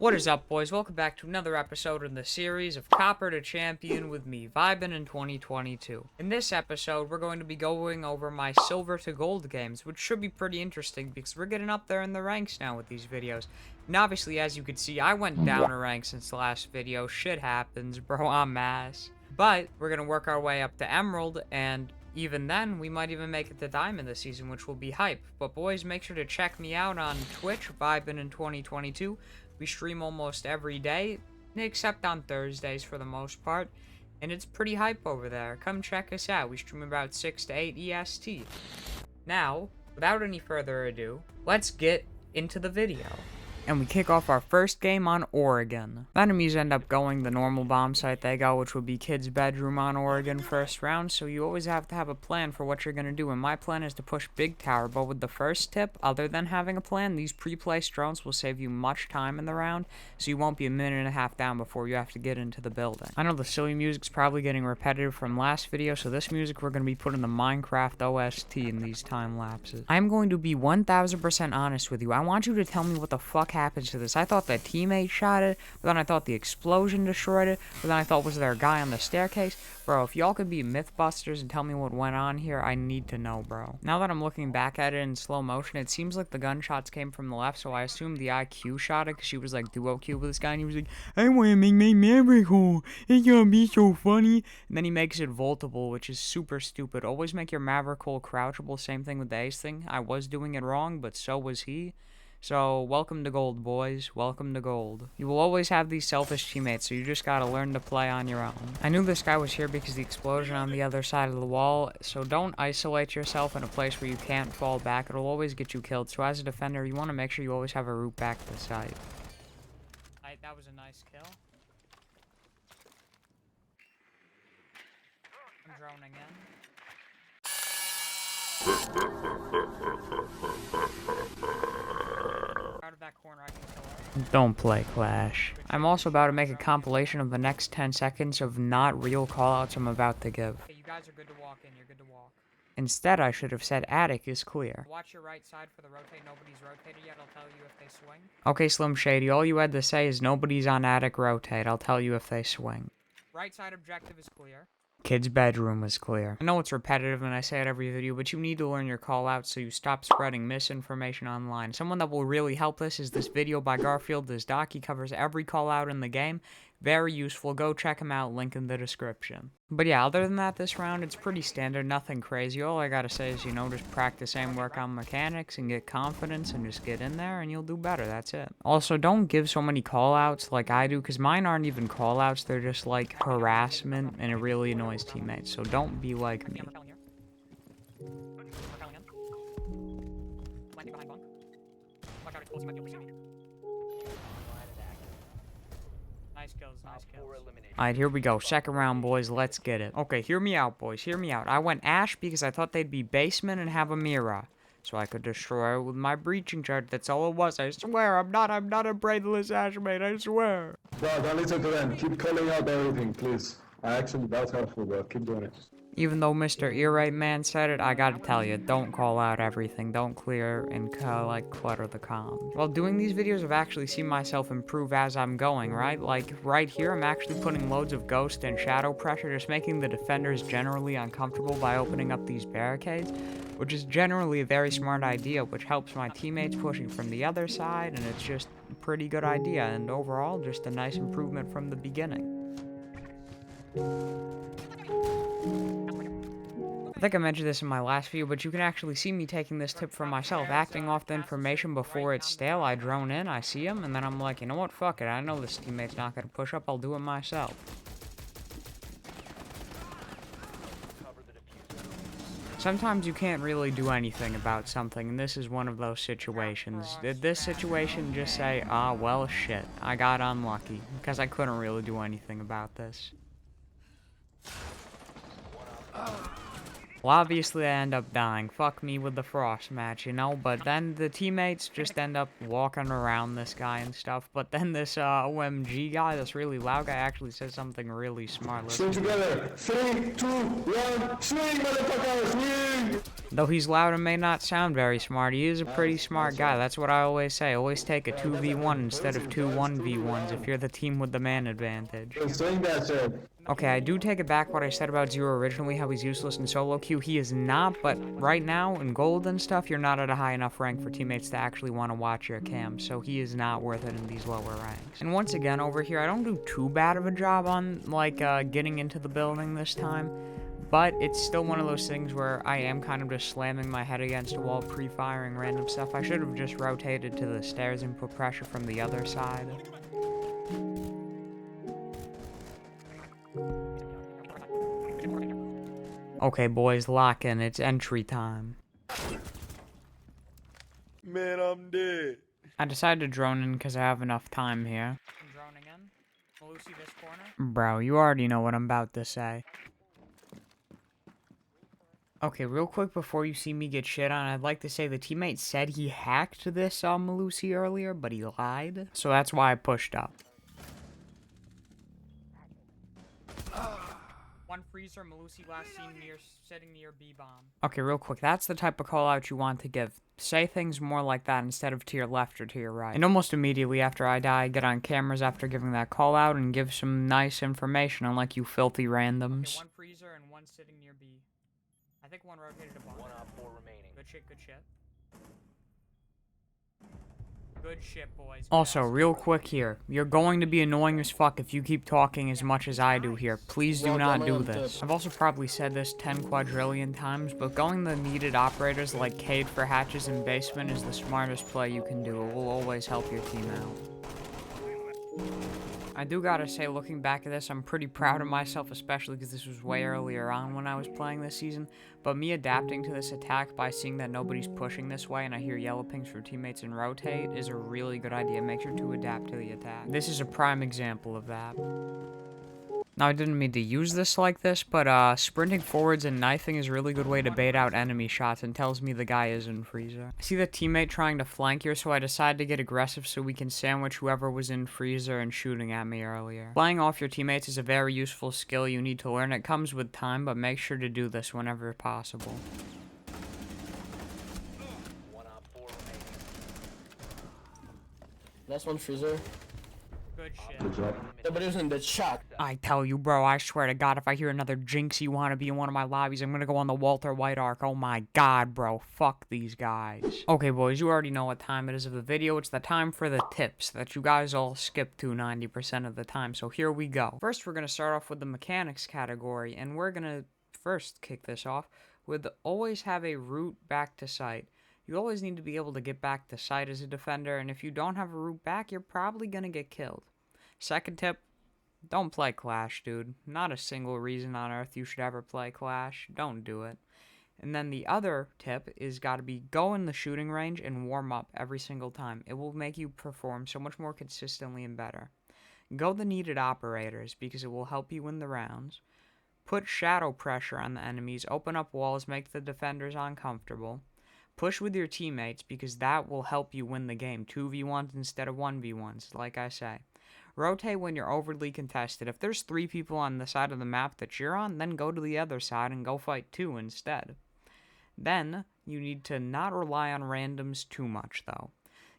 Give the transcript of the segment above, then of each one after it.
What is up, boys? Welcome back to another episode in the series of Copper to Champion with me, Vibin in 2022. In this episode, we're going to be going over my silver to gold games, which should be pretty interesting because we're getting up there in the ranks now with these videos. And obviously, as you can see, I went down a rank since the last video. Shit happens, bro, I'm ass. But we're going to work our way up to Emerald, and even then, we might even make it to Diamond this season, which will be hype. But boys, make sure to check me out on Twitch, Vibin in 2022. We stream almost every day, except on Thursdays for the most part, and it's pretty hype over there. Come check us out. We stream about 6 to 8 EST. Now, without any further ado, let's get into the video. And we kick off our first game on Oregon. The enemies end up going the normal bomb site they go, which would be Kid's Bedroom on Oregon first round, so you always have to have a plan for what you're going to do, and my plan is to push Big Tower, but with the first tip, other than having a plan, these pre-placed drones will save you much time in the round, so you won't be a minute and a half down before you have to get into the building. I know the silly music's probably getting repetitive from last video, so this music we're going to be putting the Minecraft OST in these time lapses. I'm going to be 1000% honest with you. I want you to tell me what the fuck happened to this. I thought the teammate shot it, but then I thought the explosion destroyed it, but then I thought, was there a guy on the staircase? Bro, if y'all could be Mythbusters and tell me what went on here, I need to know, bro. Now that I'm looking back at it in slow motion, it seems like the gunshots came from the left, so I assume the IQ shot it, because she was like duo Q with this guy, and he was like, I want to make my maverick hole. It's gonna be so funny. And then he makes it vaultable, which is super stupid. Always make your maverick hole crouchable. Same thing with the ace thing. I was doing it wrong, but so was he. So, welcome to gold, boys. Welcome to gold. You will always have these selfish teammates, so you just gotta learn to play on your own. I knew this guy was here because the explosion on the other side of the wall, so don't isolate yourself in a place where you can't fall back. It'll always get you killed, so as a defender, you want to make sure you always have a route back to site. Alright, that was a nice kill. I'm droning in. Out of that corner, I can kill her. Don't play Clash. I'm also about to make a compilation of the next 10 seconds of not real callouts I'm about to give. Okay, you guys are good to walk in. You're good to walk. Instead, I should have said attic is clear. Watch your right side for the rotate. Nobody's rotated yet. I'll tell you if they swing. Okay, Slim Shady, all you had to say is nobody's on attic rotate. I'll tell you if they swing. Right side objective is clear. Kid's bedroom was clear. I know it's repetitive and I say it every video, but you need to learn your callouts so you stop spreading misinformation online. Someone that will really help this is this video by Garfield. This doc, he covers every callout in the game. Very useful. Go check him out. Link in the description. But yeah, other than that, this round, it's pretty standard. Nothing crazy. All I gotta say is, you know, just practice and work on mechanics and get confidence and just get in there and you'll do better. That's it. Also, don't give so many callouts like I do, because mine aren't even callouts. They're just like harassment and it really annoys teammates. So don't be like me. Nice kills, nice kills. Alright, here we go. Second round, boys. Let's get it. Okay, hear me out, boys. Hear me out. I went Ash because I thought they'd be basement and have a mirror, so I could destroy it with my breaching charge. That's all it was. I swear, I'm not a brainless Ash mate. I swear. Bro, don't listen to them. Keep calling out everything, please. That's helpful, bro. Keep doing it. Even though Mr. Earrate Man said it, I gotta tell you, don't call out everything. Don't clear and clutter the comms. While doing these videos, I've actually seen myself improve as I'm going, right? Like, right here, I'm actually putting loads of ghost and shadow pressure, just making the defenders generally uncomfortable by opening up these barricades, which is generally a very smart idea, which helps my teammates pushing from the other side, and it's just a pretty good idea, and overall, just a nice improvement from the beginning. I think I mentioned this in my last video, but you can actually see me taking this tip from myself, acting off the information before it's stale. I drone in, I see him, and then I'm like, you know what, fuck it, I know this teammate's not going to push up, I'll do it myself. Sometimes you can't really do anything about something, and this is one of those situations. Did this situation just say, ah, well, shit, I got unlucky, because I couldn't really do anything about this. Well, obviously I end up dying. Fuck me with the frost match, you know? But then the teammates just end up walking around this guy and stuff. But then this OMG guy, this really loud guy, actually says something really smart. Swing Listen. together. 3, 2, 1, swing, motherfucker, swing! Though he's loud and may not sound very smart, he is a pretty smart guy. That's what I always say. Always take a 2v1 instead of two 1v1s if you're the team with the man advantage. Swing that shit. Okay, I do take it back what I said about Zero originally, how he's useless in solo queue. He is not, but right now, in gold and stuff, you're not at a high enough rank for teammates to actually want to watch your cam, so he is not worth it in these lower ranks. And once again, over here, I don't do too bad of a job on, like, getting into the building this time, but it's still one of those things where I am kind of just slamming my head against a wall, pre-firing random stuff. I should have just rotated to the stairs and put pressure from the other side. Okay, boys, lock in. It's entry time. Man, I'm dead. I decided to drone in because I have enough time here. I'm droning in. Lucy, this corner. Bro, you already know what I'm about to say. Okay, real quick before you see me get shit on, I'd like to say the teammate said he hacked this Malusi earlier, but he lied. So that's why I pushed up. One freezer, Malusi last seen sitting near B-bomb. Okay, real quick, that's the type of call out you want to give. Say things more like that instead of to your left or to your right. And almost immediately after I die, get on cameras after giving that call out and give some nice information, unlike you filthy randoms. Okay, one freezer and one sitting near B. I think one rotated a bomb. 1 op 4 remaining. Good shit, good shit. Good shit, boys. Also, real quick here. You're going to be annoying as fuck if you keep talking as much as I do here. Please do not do this. I've also probably said this 10 quadrillion times, but going the needed operators like Cade for hatches and basement is the smartest play you can do. It will always help your team out. I do gotta say, looking back at this, I'm pretty proud of myself, especially because this was way earlier on when I was playing this season. But me adapting to this attack by seeing that nobody's pushing this way and I hear yellow pings for teammates and rotate is a really good idea. Make sure to adapt to the attack. This is a prime example of that. Now, I didn't mean to use this like this, but sprinting forwards and knifing is a really good way to bait out enemy shots and tells me the guy is in freezer. I see the teammate trying to flank here, so I decided to get aggressive so we can sandwich whoever was in freezer and shooting at me earlier. Flying off your teammates is a very useful skill you need to learn. It comes with time, but make sure to do this whenever possible. 1 op 4 remaining. Last one freezer. Good shit. Good job. Somebody was in the shot. I tell you, bro, I swear to God, if I hear another Jinxie wannabe in one of my lobbies, I'm gonna go on the Walter White arc. Oh my God, bro. Fuck these guys. Okay, boys, you already know what time it is of the video. It's the time for the tips that you guys all skip to 90% of the time. So here we go. First, we're gonna start off with the mechanics category, and we're gonna first kick this off with always have a route back to site. You always need to be able to get back to site as a defender, and if you don't have a route back, you're probably gonna get killed. Second tip, don't play Clash, dude. Not a single reason on earth you should ever play Clash. Don't do it. And then the other tip is gotta be go in the shooting range and warm up every single time. It will make you perform so much more consistently and better. Go the needed operators because it will help you win the rounds. Put shadow pressure on the enemies, open up walls, make the defenders uncomfortable. Push with your teammates because that will help you win the game. 2v1s instead of 1v1s, like I say. Rotate when you're overly contested. If there's 3 people on the side of the map that you're on, then go to the other side and go fight 2 instead. Then, you need to not rely on randoms too much, though.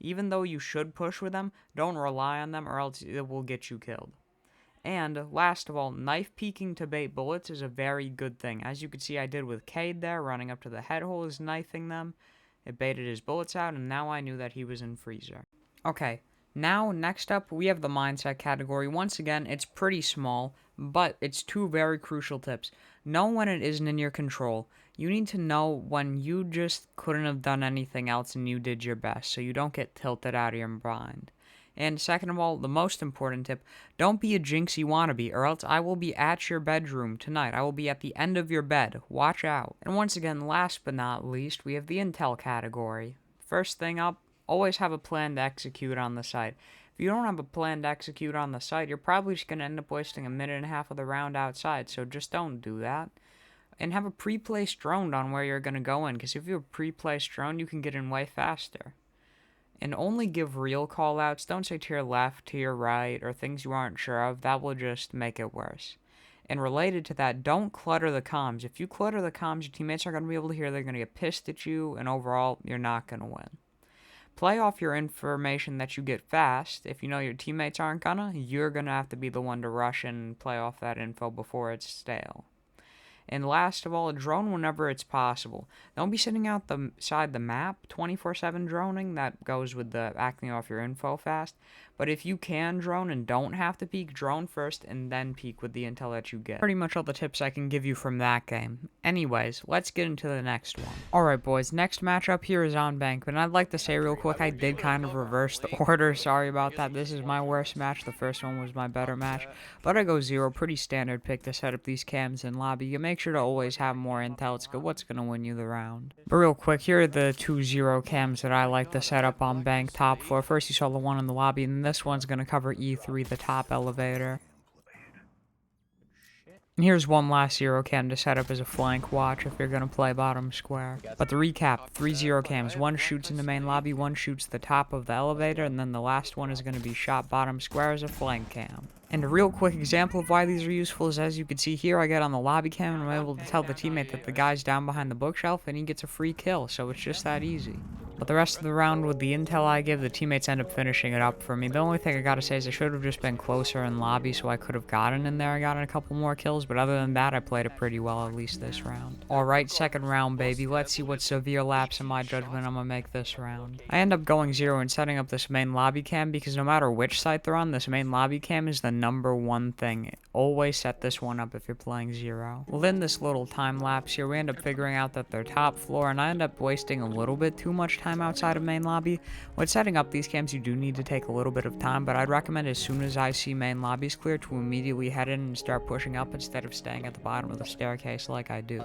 Even though you should push with them, don't rely on them or else it will get you killed. And, last of all, knife peeking to bait bullets is a very good thing. As you can see I did with Cade there, running up to the head holes, knifing them. It baited his bullets out, and now I knew that he was in freezer. Okay. Now, next up, we have the mindset category. Once again, it's pretty small, but it's 2 very crucial tips. Know when it isn't in your control. You need to know when you just couldn't have done anything else and you did your best, so you don't get tilted out of your mind. And second of all, the most important tip, don't be a Jinxie wannabe, or else I will be at your bedroom tonight. I will be at the end of your bed. Watch out. And once again, last but not least, we have the intel category. First thing up, always have a plan to execute on the site. If you don't have a plan to execute on the site, you're probably just going to end up wasting a minute and a half of the round outside, so just don't do that. And have a pre-placed drone on where you're going to go in, because if you have a pre-placed drone, you can get in way faster. And only give real callouts. Don't say to your left, to your right, or things you aren't sure of. That will just make it worse. And related to that, don't clutter the comms. If you clutter the comms, your teammates are going to be able to hear. They're going to get pissed at you, and overall, you're not going to win. Play off your information that you get fast. If you know your teammates aren't gonna, you're gonna have to be the one to rush and play off that info before it's stale. And last of all, drone whenever it's possible. Don't be sitting outside the map 24/7 droning. That goes with the acting off your info fast. But if you can drone and don't have to peek, drone first and then peek with the intel that you get. Pretty much all the tips I can give you from that game. Anyways, let's get into the next one. Alright boys, next matchup here is on Bank, and I'd like to say real quick, I did kind of reverse the order. Sorry about that. This is my worst match. The first one was my better match. But I go 0, pretty standard pick to set up these cams in lobby. You make sure to always have more intel. It's good. What's going to win you the round? But real quick, here are the 2 0 cams that I like to set up on Bank top floor. First, you saw the one in the lobby, and this one's going to cover E3, the top elevator. And here's one last 0 cam to set up as a flank watch if you're going to play bottom square. But to recap, 3 0 cams. One shoots in the main lobby, one shoots the top of the elevator, and then the last one is going to be shot bottom square as a flank cam. And a real quick example of why these are useful is, as you can see here, I get on the lobby cam and I'm able to tell the teammate that the guy's down behind the bookshelf and he gets a free kill, so it's just that easy. But the rest of the round, with the intel I give, the teammates end up finishing it up for me. The only thing I gotta say is I should have just been closer in lobby so I could have gotten in there and gotten a couple more kills, but other than that, I played it pretty well, at least this round. Alright, second round, baby. Let's see what severe lapse in my judgment I'm gonna make this round. I end up going 0 and setting up this main lobby cam because no matter which site they're on, this main lobby cam is the #1 thing. Always set this one up if you're playing 0. Within this little time lapse here, we end up figuring out that they're top floor, and I end up wasting a little bit too much time outside of main lobby. When setting up these cams, you do need to take a little bit of time, but I'd recommend as soon as I see main lobbies clear to immediately head in and start pushing up instead of staying at the bottom of the staircase like I do.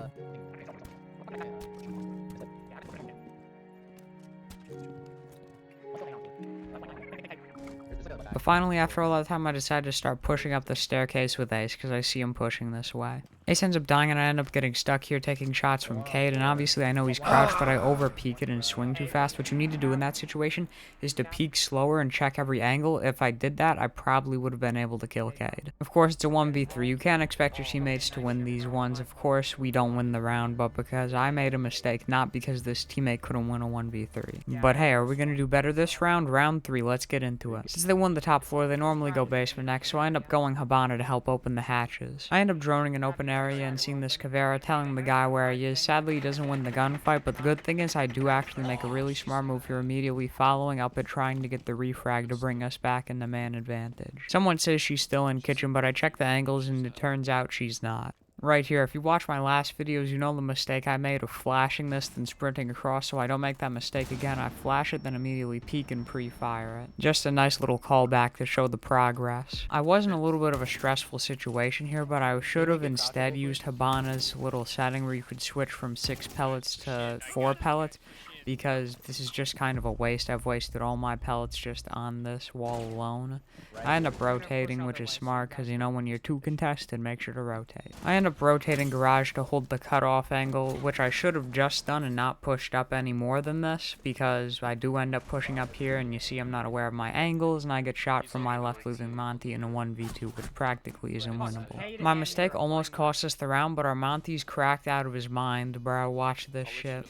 But finally, after all that time, I decided to start pushing up the staircase with Ace, because I see him pushing this way. Ace ends up dying, and I end up getting stuck here taking shots from Cade, and obviously I know he's crouched, but I over-peek it and swing too fast. What you need to do in that situation is to peek slower and check every angle. If I did that, I probably would have been able to kill Cade. Of course, it's a 1v3. You can't expect your teammates to win these ones. Of course, we don't win the round, but because I made a mistake, not because this teammate couldn't win a 1v3. But hey, are we going to do better this round? Round 3, let's get into it. Since they won the top floor, they normally go basement next, so I end up going Habana to help open the hatches. I end up droning an open area and seeing this Caveira, telling the guy where he is. Sadly, he doesn't win the gunfight, but the good thing is I do actually make a really smart move here, immediately following up it, trying to get the refrag to bring us back into man advantage. Someone says she's still in kitchen, but I check the angles and it turns out she's not. Right here, if you watch my last videos, you know the mistake I made of flashing this then sprinting across, so I don't make that mistake again. I flash it, then immediately peek and pre-fire it. Just a nice little callback to show the progress. I was in a little bit of a stressful situation here, but I should have instead used Habana's little setting where you could switch from 6 pellets to 4 pellets, because this is just kind of a waste. I've wasted all my pellets just on this wall alone. I end up rotating, which is smart, because you know when you're too contested, make sure to rotate. I end up rotating garage to hold the cutoff angle, which I should have just done and not pushed up any more than this, because I do end up pushing up here, and you see I'm not aware of my angles, and I get shot from my left losing Monty in a 1v2, which practically is unwinnable. My mistake almost cost us the round, but our Monty's cracked out of his mind, bro. Watch this shit.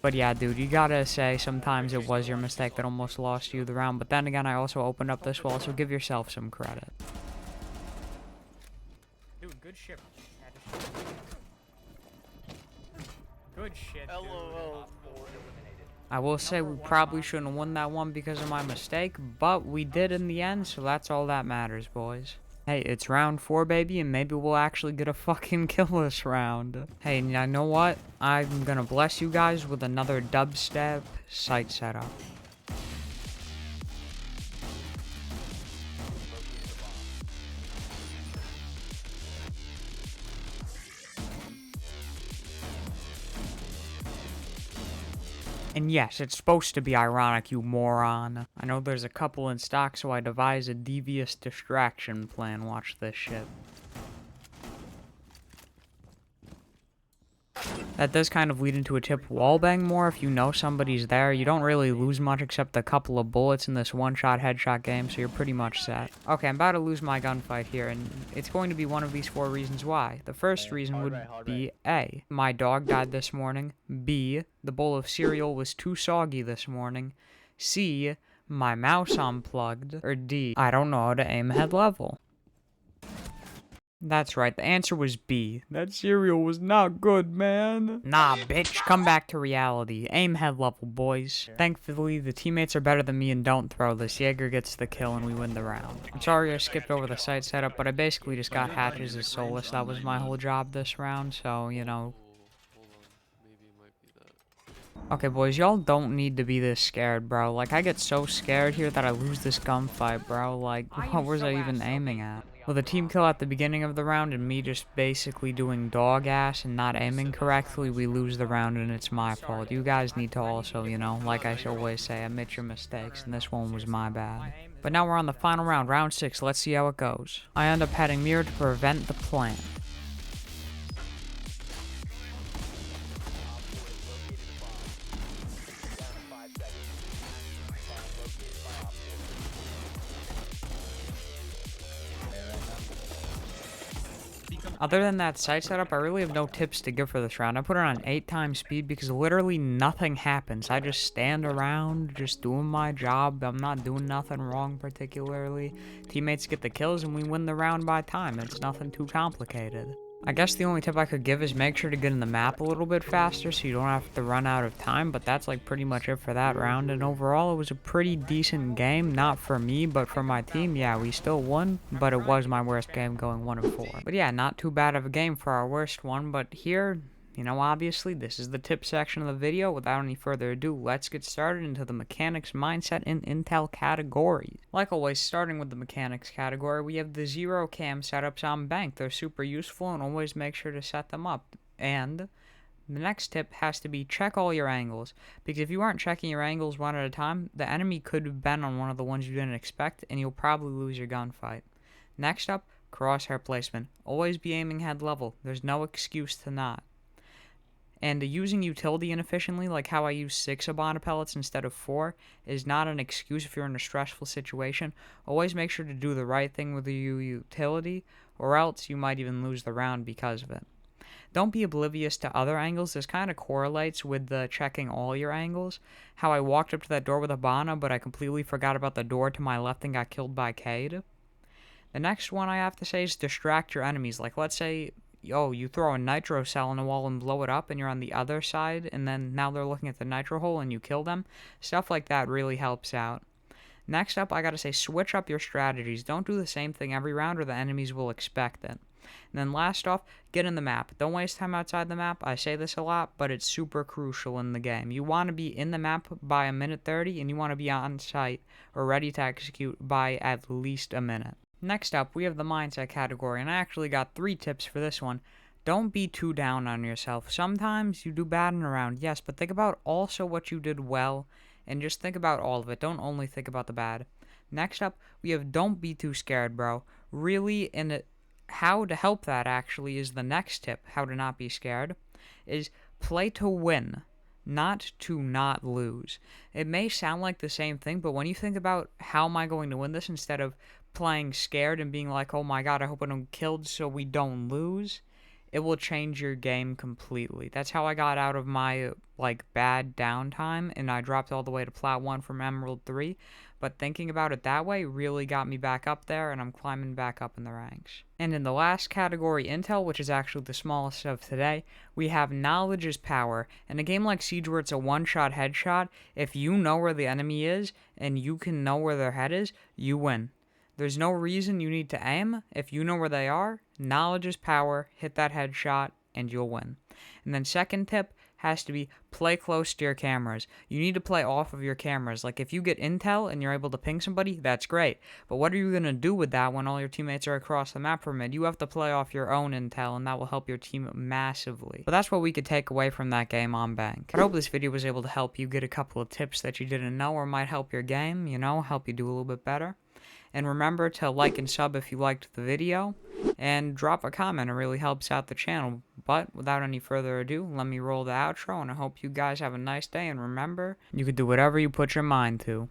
But yeah, dude, you gotta say sometimes it was your mistake that almost lost you the round. But then again, I also opened up this wall, so give yourself some credit. Dude, good shit. Good shit, dude. LOL. I will say we probably shouldn't have won that one because of my mistake, but we did in the end, so that's all that matters, boys. Hey, it's round 4, baby, and maybe we'll actually get a fucking kill this round. Hey, you know what? I'm gonna bless you guys with another dubstep site setup. And yes, it's supposed to be ironic, you moron. I know there's a couple in stock, so I devise a devious distraction plan. Watch this shit. That does kind of lead into a tip wallbang more if you know somebody's there. You don't really lose much except a couple of bullets in this one-shot headshot game, so you're pretty much set. Okay, I'm about to lose my gunfight here, and it's going to be one of these 4 reasons why. The first reason would be A, my dog died this morning. B, the bowl of cereal was too soggy this morning. C, my mouse unplugged. Or D, I don't know how to aim head level. That's right, the answer was B. That cereal was not good, man. Nah, bitch, come back to reality. Aim head level, boys. Thankfully, the teammates are better than me and don't throw this. Jaeger gets the kill and we win the round. I'm sorry I skipped over the site setup, but I basically just got hatches as soulless. That was my whole job this round, so, you know. Okay, boys, y'all don't need to be this scared, bro. Like, I get so scared here that I lose this gunfight, bro. Like, what was I even aiming at? Well, the team kill at the beginning of the round and me just basically doing dog ass and not aiming correctly, we lose the round and it's my fault. You guys need to also, you know, like I always say, admit your mistakes, and this one was my bad. But now we're on the final round, round 6. Let's see how it goes. I end up heading mirror to prevent the plant. Other than that site setup, I really have no tips to give for this round. I put it on 8 times speed because literally nothing happens. I just stand around, just doing my job. I'm not doing nothing wrong particularly. Teammates get the kills and we win the round by time. It's nothing too complicated. I guess the only tip I could give is make sure to get in the map a little bit faster so you don't have to run out of time, but that's like pretty much it for that round, and overall it was a pretty decent game, not for me, but for my team. Yeah, we still won, but it was my worst game going 1-4. But yeah, not too bad of a game for our worst one, but here, you know, obviously, this is the tip section of the video. Without any further ado, let's get started into the mechanics, mindset, and intel categories. Like always, starting with the mechanics category, we have the 0 cam setups on bank. They're super useful, and always make sure to set them up. And the next tip has to be check all your angles, because if you aren't checking your angles one at a time, the enemy could have been on one of the ones you didn't expect, and you'll probably lose your gunfight. Next up, crosshair placement. Always be aiming head level. There's no excuse to not. And using utility inefficiently, like how I use 6 Abana pellets instead of 4, is not an excuse if you're in a stressful situation. Always make sure to do the right thing with your utility, or else you might even lose the round because of it. Don't be oblivious to other angles. This kind of correlates with the checking all your angles. How I walked up to that door with Abana, but I completely forgot about the door to my left and got killed by Cade. The next one I have to say is distract your enemies. Like, let's say, oh, you throw a nitro cell in the wall and blow it up, and you're on the other side, and then now they're looking at the nitro hole and you kill them. Stuff like that really helps out. Next up, I gotta say, switch up your strategies. Don't do the same thing every round or the enemies will expect it. And then last off, get in the map. Don't waste time outside the map. I say this a lot, but it's super crucial in the game. You want to be in the map by 1:30, and you want to be on site or ready to execute by at least a minute. Next up, we have the mindset category, and I actually got 3 tips for this one. Don't be too down on yourself. Sometimes you do bad in a round, yes, but think about also what you did well, and just think about all of it. Don't only think about the bad. Next up, we have don't be too scared, bro. Really, how to help that actually is the next tip, how to not be scared, is play to win, not to not lose. It may sound like the same thing, but when you think about how am I going to win this instead of playing scared and being like, oh my god, I hope I don't get killed so we don't lose, it will change your game completely. That's how I got out of my, bad downtime, and I dropped all the way to Plat 1 from Emerald 3, but thinking about it that way really got me back up there, and I'm climbing back up in the ranks. And in the last category, Intel, which is actually the smallest of today, we have knowledge is power. In a game like Siege where it's a one-shot headshot, if you know where the enemy is, and you can know where their head is, you win. There's no reason you need to aim. If you know where they are, knowledge is power, hit that headshot, and you'll win. And then second tip has to be play close to your cameras. You need to play off of your cameras. Like if you get intel and you're able to ping somebody, that's great. But what are you going to do with that when all your teammates are across the map from it? You have to play off your own intel, and that will help your team massively. But that's what we could take away from that game on bank. I hope this video was able to help you get a couple of tips that you didn't know or might help your game, help you do a little bit better. And remember to like and sub if you liked the video. and drop a comment. It really helps out the channel. But without any further ado, let me roll the outro, and I hope you guys have a nice day. And remember, you can do whatever you put your mind to.